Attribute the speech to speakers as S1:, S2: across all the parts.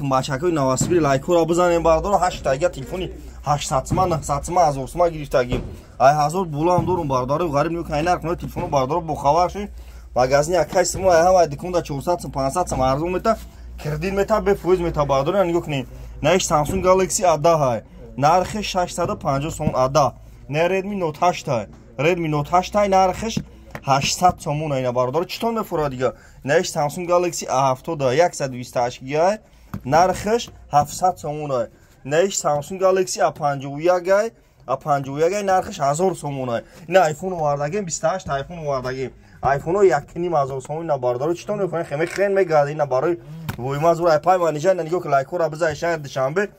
S1: алейкум бачакои навасибири лайкора бизанем бардоро 8 тага телефони 800 ман 900 ман 1000 сомон гирифтагим ай 1000 булам дорум бардоро гариб ниё кайнар куно телефону бардоро бо хабар ши магазини акайс мо ай ҳама дикунда 400 500 сом арзон мета кредит мета бе фоиз мета бардоро ниё кунем наиш Samsung Galaxy A10 ҳай нархи 650 сомон A10 не Redmi Note 8 ҳай Redmi Note 8 ҳай нархиш 800 сомон айна бардоро читон мефура дига наиш Samsung Galaxy A70 128 ГБ нархиш 700 сомон ҳай наиш Samsung Galaxy A51 A51 нархиш 1000 сомон ҳай ина iPhone вардагем 28 iPhone вардагем iPhone 1500 сомон ина бардоро читон мефура хeme хрен мегади ина барои воймазур айпай манижа ина нигоҳ лайкора бизай шаҳр душанбе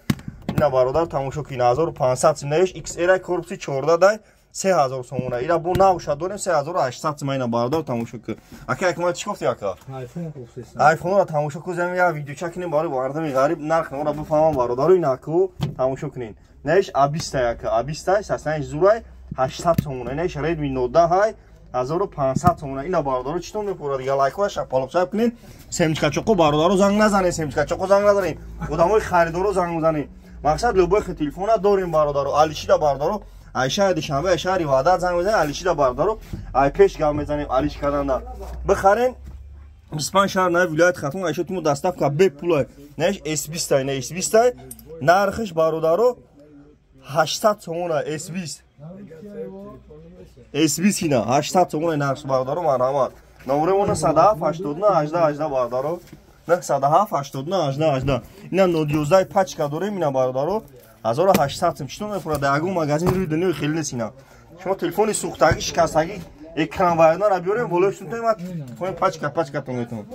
S1: ина бародар тамошо кин 1500 сом наиш XR корпуси 14 дай 3000 сомон ина бо навша дорем 3800 сом ина бародар тамошо кин ака акмат чӣ гуфти ака iPhone-ро тамошо кузем я видео чакинем барои вардами ғариб нарх нора бифаҳмам бародару ина аку тамошо кунин наиш A20 ака A20 саснаш зурай 800 сомон наиш Redmi Note 10 ҳай 1500 сомон ина бародару читон мепура дига лайкора шапалопсаб кунин семчкачоқо бародару занг назанем семчкачоқо занг назанем одамои харидоро занг мезанем мақсад любой телефона дорем бародару алишида бародару ай шаҳри душанбе ай шаҳри ваъдат занг мезанем алишида бародару ай пеш гап мезанем алиш карданда бихарен 25 шаҳр наи вилоят хатун ай шутуму доставка бе пулай наиш S20 ай наиш S20 ай нархиш бародару 800 сомон ай S20 S20 ина 800 сомон ай нархиш бародару марҳамат номеремона 107 бародару 107 ина 011 пачка дорем ина бародару 1800 сом читон мефура дагу магазин рӯи дунёи хеле нест ина шумо телефони сӯхтагӣ шикастагӣ экран вайнара биёрем болои сунтем пачка тон метавон